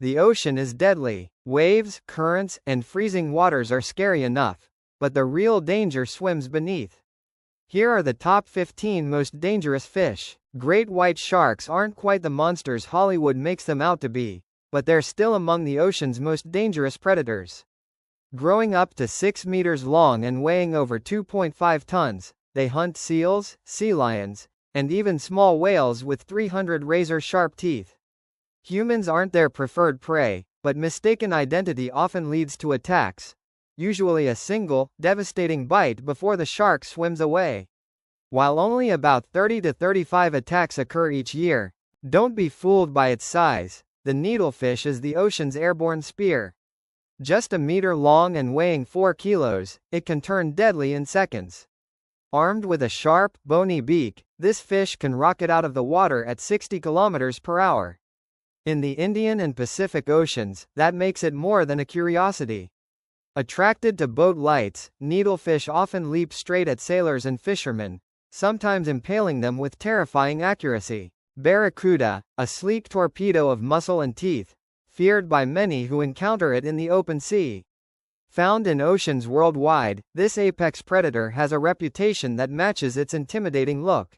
The ocean is deadly. Waves, currents, and freezing waters are scary enough, but the real danger swims beneath. Here are the top 15 most dangerous fish. Great white sharks aren't quite the monsters Hollywood makes them out to be, but they're still among the ocean's most dangerous predators. Growing up to 6 meters long and weighing over 2.5 tons, they hunt seals, sea lions, and even small whales with 300 razor-sharp teeth. Humans aren't their preferred prey, but mistaken identity often leads to attacks, usually a single, devastating bite before the shark swims away. While only about 30 to 35 attacks occur each year, don't be fooled by its size. The needlefish is the ocean's airborne spear. Just a meter long and weighing 4 kilos, it can turn deadly in seconds. Armed with a sharp, bony beak, this fish can rocket out of the water at 60 kilometers per hour. In the Indian and Pacific Oceans, that makes it more than a curiosity. Attracted to boat lights, needlefish often leap straight at sailors and fishermen, sometimes impaling them with terrifying accuracy. Barracuda, a sleek torpedo of muscle and teeth, feared by many who encounter it in the open sea. Found in oceans worldwide, this apex predator has a reputation that matches its intimidating look.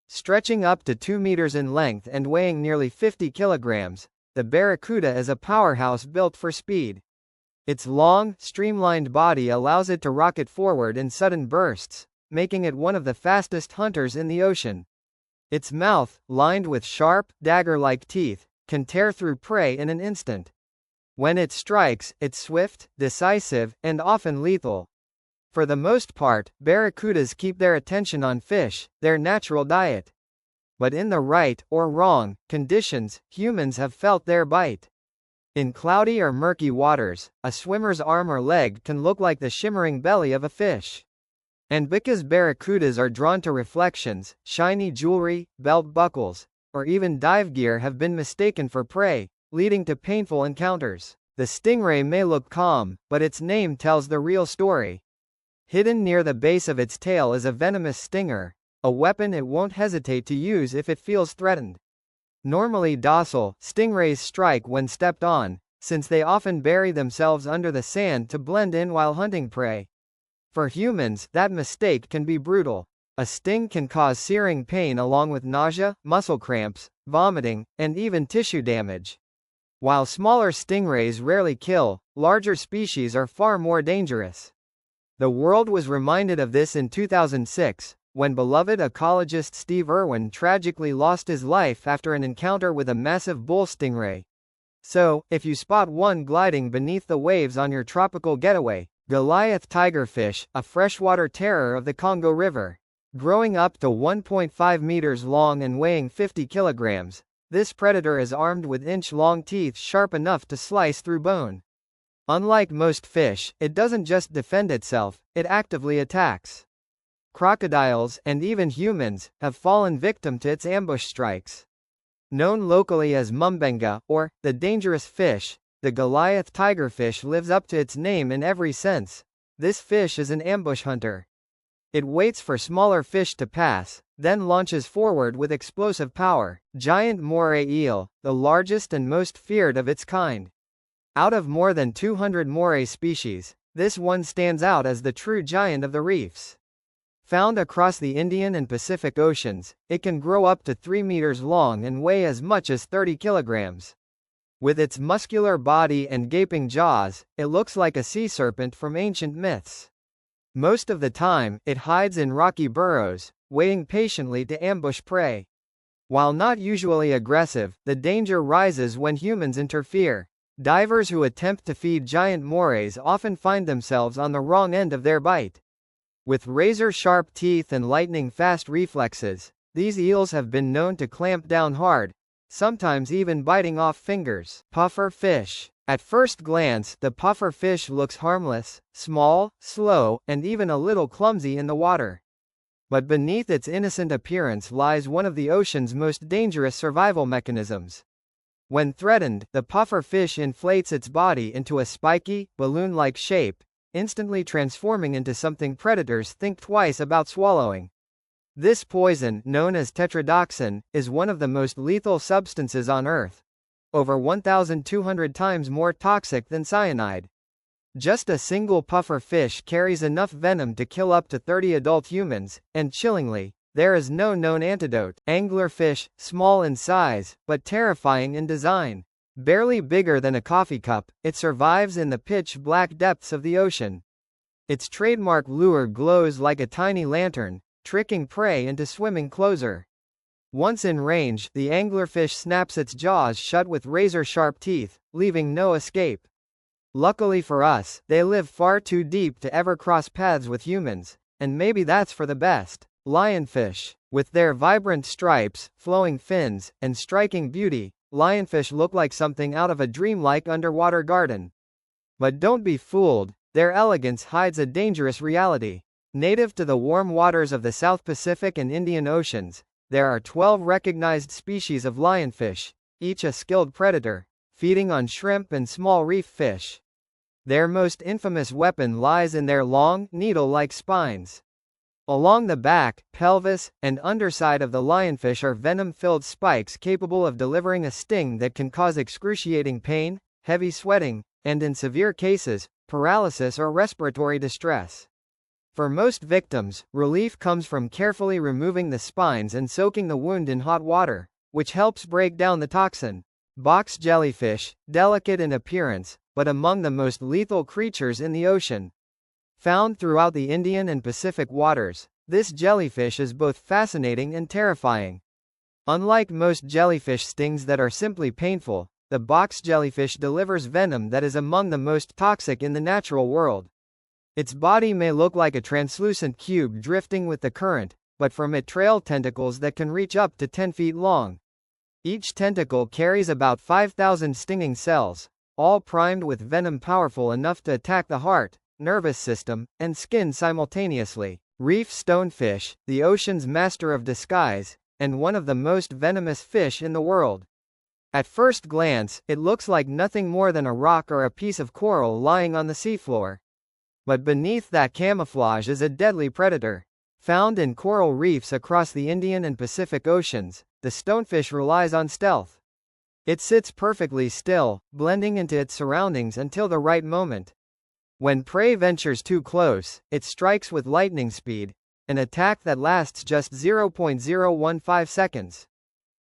Stretching up to 2 meters in length and weighing nearly 50 kilograms, the barracuda is a powerhouse built for speed. Its long, streamlined body allows it to rocket forward in sudden bursts, making it one of the fastest hunters in the ocean. Its mouth, lined with sharp, dagger-like teeth, can tear through prey in an instant. When it strikes, it's swift, decisive, and often lethal. For the most part, barracudas keep their attention on fish, their natural diet. But in the right, or wrong, conditions, humans have felt their bite. In cloudy or murky waters, a swimmer's arm or leg can look like the shimmering belly of a fish. And because barracudas are drawn to reflections, shiny jewelry, belt buckles, or even dive gear have been mistaken for prey, leading to painful encounters. The stingray may look calm, but its name tells the real story. Hidden near the base of its tail is a venomous stinger, a weapon it won't hesitate to use if it feels threatened. Normally docile, stingrays strike when stepped on, since they often bury themselves under the sand to blend in while hunting prey. For humans, that mistake can be brutal. A sting can cause searing pain along with nausea, muscle cramps, vomiting, and even tissue damage. While smaller stingrays rarely kill, larger species are far more dangerous. The world was reminded of this in 2006, when beloved ecologist Steve Irwin tragically lost his life after an encounter with a massive bull stingray. So, if you spot one gliding beneath the waves on your tropical getaway, Goliath tigerfish, a freshwater terror of the Congo River. Growing up to 1.5 meters long and weighing 50 kilograms, this predator is armed with inch-long teeth sharp enough to slice through bone. Unlike most fish, it doesn't just defend itself, it actively attacks. Crocodiles, and even humans, have fallen victim to its ambush strikes. Known locally as mumbenga, or the dangerous fish, the Goliath tigerfish lives up to its name in every sense. This fish is an ambush hunter. It waits for smaller fish to pass, then launches forward with explosive power. Giant moray eel, the largest and most feared of its kind. Out of more than 200 moray species, this one stands out as the true giant of the reefs. Found across the Indian and Pacific Oceans, it can grow up to 3 meters long and weigh as much as 30 kilograms. With its muscular body and gaping jaws, it looks like a sea serpent from ancient myths. Most of the time, it hides in rocky burrows, waiting patiently to ambush prey. While not usually aggressive, the danger rises when humans interfere. Divers who attempt to feed giant morays often find themselves on the wrong end of their bite. With razor-sharp teeth and lightning-fast reflexes, these eels have been known to clamp down hard, sometimes even biting off fingers. Puffer fish. At first glance, the puffer fish looks harmless, small, slow, and even a little clumsy in the water. But beneath its innocent appearance lies one of the ocean's most dangerous survival mechanisms. When threatened, the puffer fish inflates its body into a spiky, balloon-like shape, instantly transforming into something predators think twice about swallowing. This poison, known as tetrodotoxin, is one of the most lethal substances on Earth. over 1,200 times more toxic than cyanide. Just a single puffer fish carries enough venom to kill up to 30 adult humans, and chillingly, there is no known antidote. Anglerfish, small in size, but terrifying in design. Barely bigger than a coffee cup, it survives in the pitch-black depths of the ocean. Its trademark lure glows like a tiny lantern, tricking prey into swimming closer. Once in range, the anglerfish snaps its jaws shut with razor-sharp teeth, leaving no escape. Luckily for us, they live far too deep to ever cross paths with humans, and maybe that's for the best. Lionfish. With their vibrant stripes, flowing fins, and striking beauty, lionfish look like something out of a dreamlike underwater garden. But don't be fooled, their elegance hides a dangerous reality. Native to the warm waters of the South Pacific and Indian Oceans, there are 12 recognized species of lionfish, each a skilled predator, feeding on shrimp and small reef fish. Their most infamous weapon lies in their long, needle-like spines. Along the back, pelvis, and underside of the lionfish are venom-filled spikes capable of delivering a sting that can cause excruciating pain, heavy sweating, and in severe cases, paralysis or respiratory distress. For most victims, relief comes from carefully removing the spines and soaking the wound in hot water, which helps break down the toxin. Box jellyfish, delicate in appearance, but among the most lethal creatures in the ocean. Found throughout the Indian and Pacific waters, this jellyfish is both fascinating and terrifying. Unlike most jellyfish stings that are simply painful, the box jellyfish delivers venom that is among the most toxic in the natural world. Its body may look like a translucent cube drifting with the current, but from it trail tentacles that can reach up to 10 feet long. Each tentacle carries about 5,000 stinging cells, all primed with venom powerful enough to attack the heart, nervous system, and skin simultaneously. Reef stonefish, the ocean's master of disguise, and one of the most venomous fish in the world. At first glance, it looks like nothing more than a rock or a piece of coral lying on the seafloor. But beneath that camouflage is a deadly predator. Found in coral reefs across the Indian and Pacific Oceans, the stonefish relies on stealth. It sits perfectly still, blending into its surroundings until the right moment. When prey ventures too close, it strikes with lightning speed, an attack that lasts just 0.015 seconds.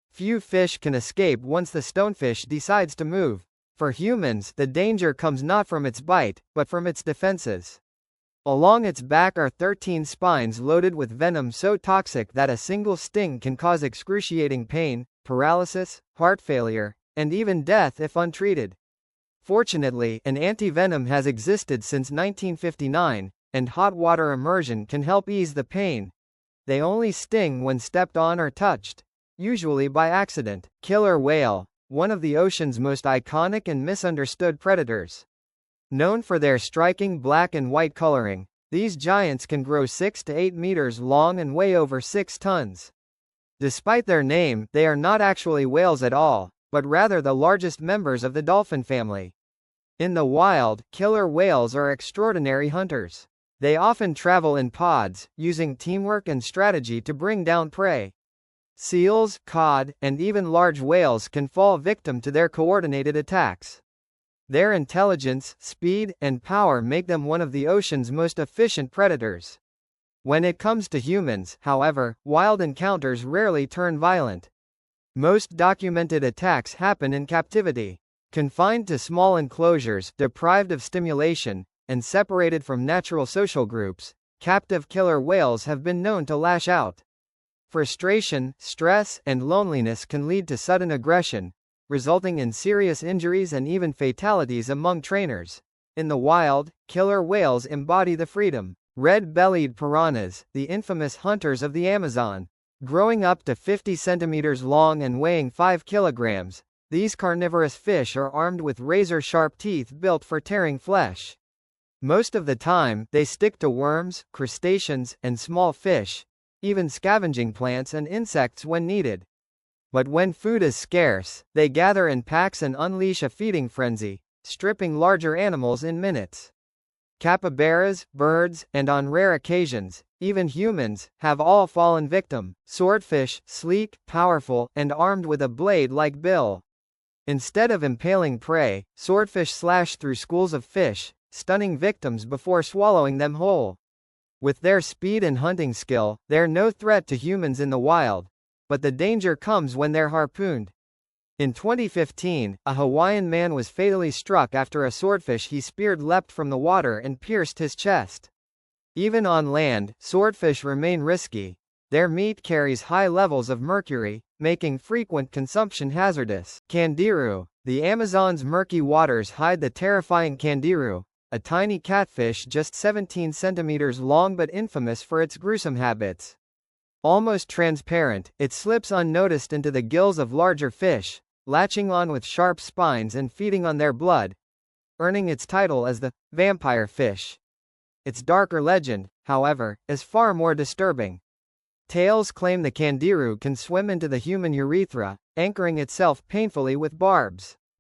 Few fish can escape once the stonefish decides to move. For humans, the danger comes not from its bite, but from its defenses. Along its back are 13 spines loaded with venom so toxic that a single sting can cause excruciating pain, paralysis, heart failure, and even death if untreated. Fortunately, an anti-venom has existed since 1959, and hot water immersion can help ease the pain. They only sting when stepped on or touched, usually by accident. Killer whale, one of the ocean's most iconic and misunderstood predators. Known for their striking black and white coloring, these giants can grow 6 to 8 meters long and weigh over 6 tons. Despite their name, they are not actually whales at all, but rather the largest members of the dolphin family. In the wild, killer whales are extraordinary hunters. They often travel in pods, using teamwork and strategy to bring down prey. Seals, cod, and even large whales can fall victim to their coordinated attacks. Their intelligence, speed, and power make them one of the ocean's most efficient predators. When it comes to humans, however, wild encounters rarely turn violent. Most documented attacks happen in captivity. Confined to small enclosures, deprived of stimulation, and separated from natural social groups, captive killer whales have been known to lash out. Frustration, stress, and loneliness can lead to sudden aggression, resulting in serious injuries and even fatalities among trainers. In the wild, killer whales embody the freedom. Red-bellied piranhas, the infamous hunters of the Amazon. Growing up to 50 centimeters long and weighing 5 kilograms, these carnivorous fish are armed with razor-sharp teeth built for tearing flesh. Most of the time, they stick to worms, crustaceans, and small fish, even scavenging plants and insects when needed. But when food is scarce, they gather in packs and unleash a feeding frenzy, stripping larger animals in minutes. Capybaras, birds, and on rare occasions, even humans, have all fallen victim. Swordfish, sleek, powerful, and armed with a blade-like bill. Instead of impaling prey, swordfish slash through schools of fish, stunning victims before swallowing them whole. With their speed and hunting skill, they're no threat to humans in the wild, but the danger comes when they're harpooned. In 2015, a Hawaiian man was fatally struck after a swordfish he speared leapt from the water and pierced his chest. Even on land, swordfish remain risky. Their meat carries high levels of mercury, making frequent consumption hazardous. Candiru. The Amazon's murky waters hide the terrifying candiru, a tiny catfish just 17 centimeters long but infamous for its gruesome habits. Almost transparent, it slips unnoticed into the gills of larger fish, latching on with sharp spines and feeding on their blood, earning its title as the vampire fish. Its darker legend, however, is far more disturbing. Tales claim the candiru can swim into the human urethra, anchoring itself painfully with barbs.